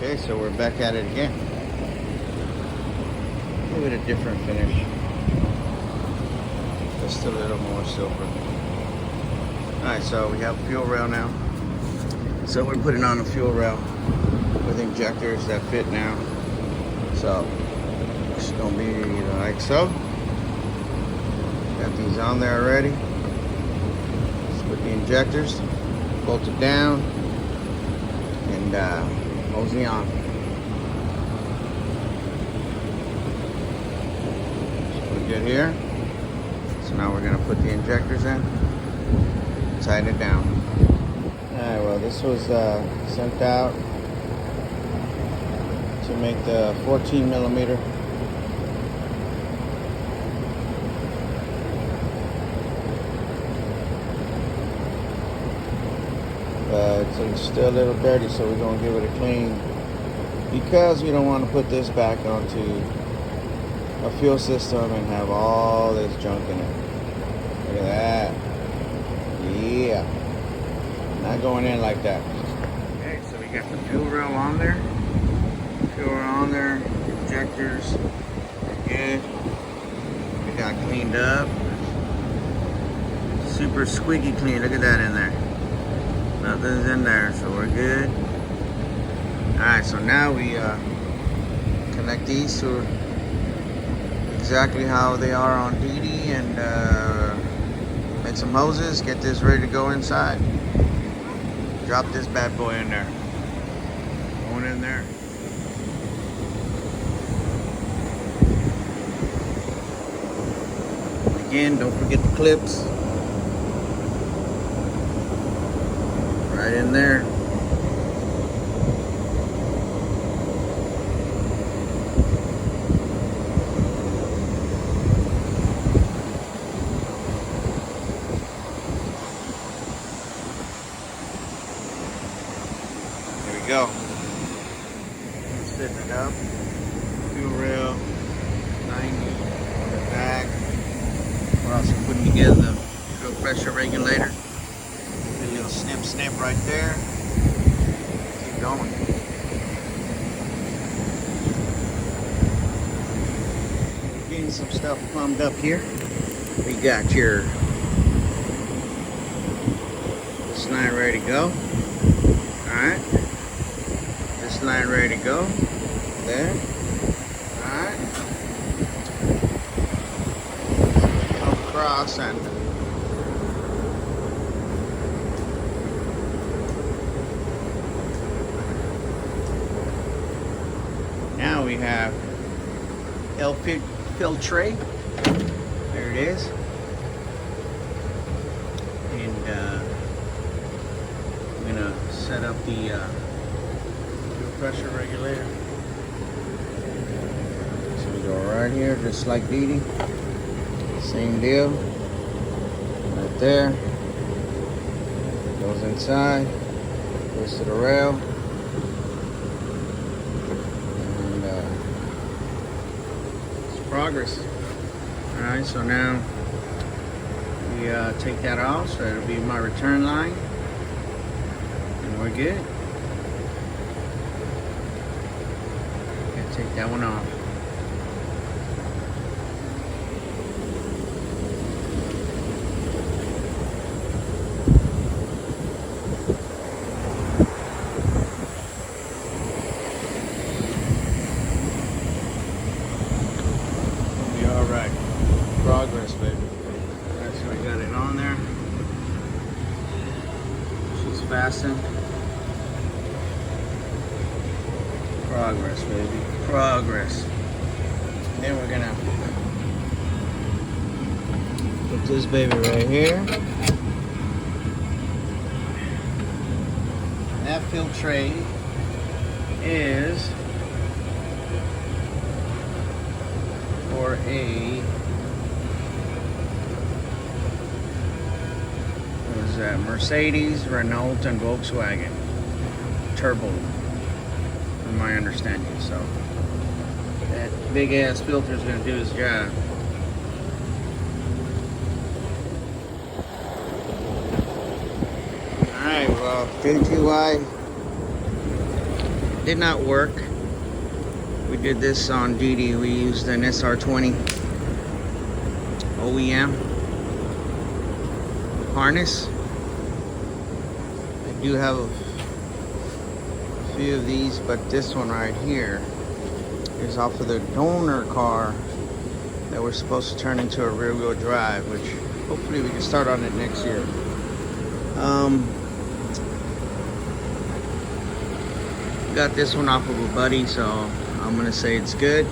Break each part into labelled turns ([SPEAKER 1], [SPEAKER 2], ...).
[SPEAKER 1] Okay, so we're back at it again. Give it a different finish. Just a little more silver. Alright, so we have fuel rail now. So we're putting on a fuel rail with injectors that fit now. So it's gonna be like so. Got these on there already. Let's put the injectors, bolt it down, and mosey on. So we're good here. So now we're gonna put the injectors in, tighten it down. Alright, well this was sent out to make the 14mm. It's still a little dirty, so we're going to give it a clean, because we don't want to put this back onto a fuel system and have all this junk in it. Look at that. Yeah. Not going in like that. Okay, so we got the fuel rail on there. Fuel rail on there. Injectors. Good. We got cleaned up. Super squeaky clean. Look at that in there. Nothing's in there, so we're good. Alright, so now we connect these to exactly how they are on DD, and make some hoses, get this ready to go inside. Drop this bad boy in there. Going in there. Again, don't forget the clips. Right in there. There we go. Setting it up. Fuel rail, 90 on the back. We're also putting together the fuel pressure regulator. A little snip right there. Keep going. Getting some stuff plumbed up here. We got your this line ready to go. Alright. This line ready to go. There. Alright. Come across and now we have filtrate. There it is. And I'm gonna set up the fuel pressure regulator. So we go right here, just like DD. Same deal. Right there. Goes inside. Goes to the rail. Progress. Alright, so now we take that off, so it'll be my return line, and we're good. Gotta take that one off. Alright, progress, baby. Alright, so we got it on there. She's fastened. Progress, baby. Progress. Then we're gonna put this baby right here. That filtrate is for a, what was that, Mercedes, Renault, and Volkswagen turbo, from my understanding. So that big ass filter is going to do its job. Alright, well, JTY did not work. We did this on DD. We used an SR20 OEM harness. I do have a few of these, but this one right here is off of the donor car that we're supposed to turn into a rear-wheel drive, which hopefully we can start on it next year. Got this one off of a buddy, so I'm gonna say it's good.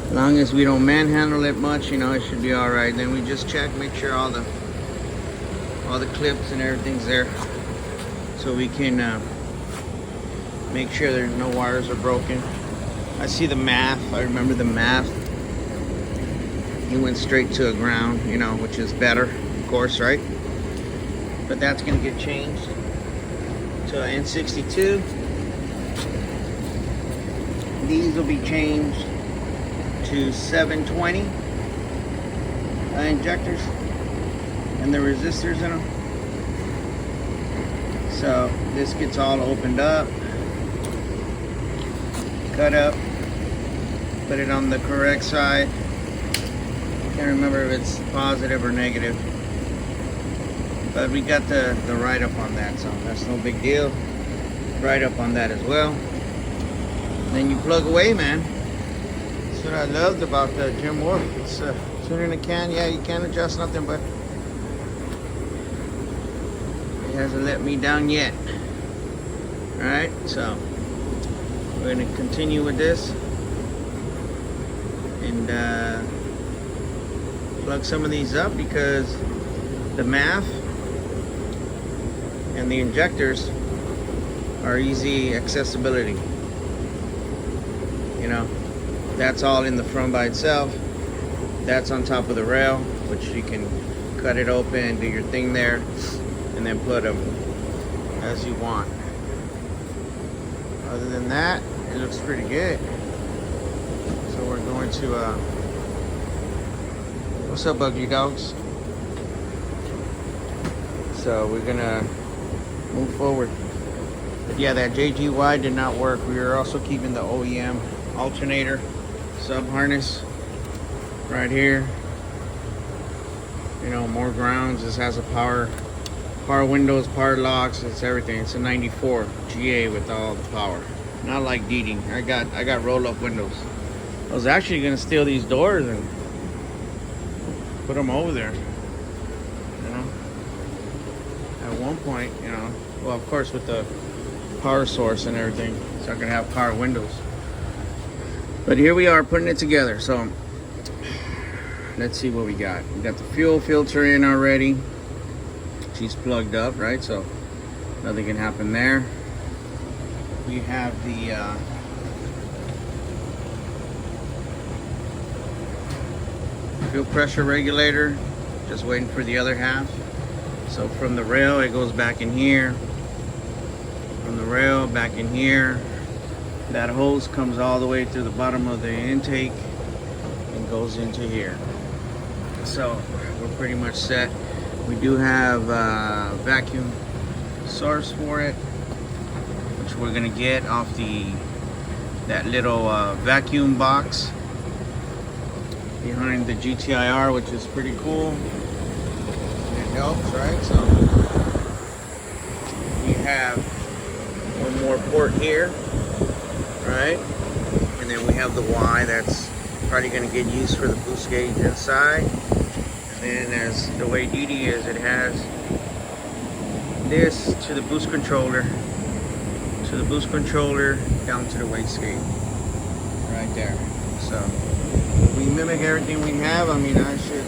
[SPEAKER 1] As long as we don't manhandle it much, you know, it should be all right. Then we just check, make sure all the clips and everything's there, so we can make sure there's no wires are broken. I see the math. I remember the math. He went straight to a ground, you know, which is better, of course, right? But that's gonna get changed to an N62. These will be changed to 720 injectors and the resistors in them. So this gets all opened up, cut up, put it on the correct side. Can't remember if it's positive or negative, but we got the write-up on that, so that's no big deal. Write-up on that as well. And then you plug away, man. That's what I loved about the Jim Wolf. It's tune in a can. Yeah, you can't adjust nothing, but it hasn't let me down yet. Alright, so we're going to continue with this and plug some of these up, because the MAF and the injectors are easy accessibility. You know, that's all in the front by itself. That's on top of the rail, which you can cut it open, do your thing there, and then put them as you want. Other than that, it looks pretty good. So we're going to what's up, ugly dogs? So we're gonna move forward. But yeah, that JGY did not work. We are also keeping the OEM alternator sub harness right here. You know, more grounds. This has a power windows, power locks, it's everything. It's a 94 GA with all the power. Not like DD. I got roll-up windows. I was actually gonna steal these doors and put them over there. You know, at one point, you know, well, of course, with the power source and everything, so I can have power windows. But here we are putting it together. So let's see what we got. We got the fuel filter in already. She's plugged up, right? So nothing can happen there. We have the fuel pressure regulator, just waiting for the other half. So from the rail, it goes back in here. From the rail, back in here. That hose comes all the way through the bottom of the intake and goes into here. So we're pretty much set. We do have a vacuum source for it, which we're gonna get off that little vacuum box behind the GTIR, which is pretty cool. It helps, right? So we have one more port here, right? And then we have the Y that's probably gonna get used for the boost gauge inside. And as the way DD is, it has this to the boost controller, down to the wastegate, right there. So we mimic everything we have. I mean, I should,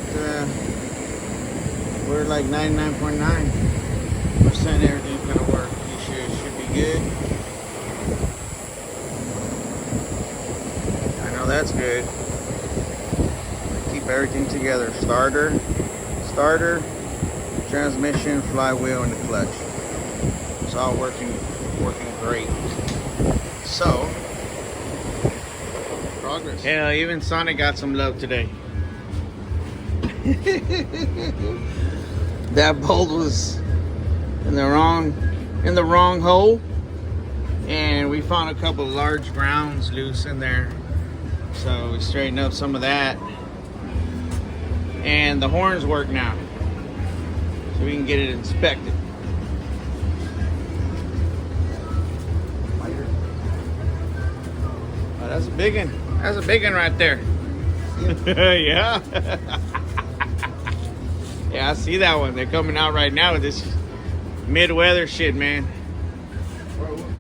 [SPEAKER 1] we're like 99.9% everything's gonna work. It should be good. I know that's good. Keep everything together. Starter, transmission, flywheel, and the clutch. It's all working great. So, progress. Yeah, even Sonic got some love today. That bolt was in the wrong in the wrong hole, and we found a couple of large grounds loose in there, so we straightened up some of that, and the horns work now, so we can get it inspected. Oh, that's a big one. That's a big one right there. Yeah. Yeah, I see that one. They're coming out right now with this mid-weather shit, man.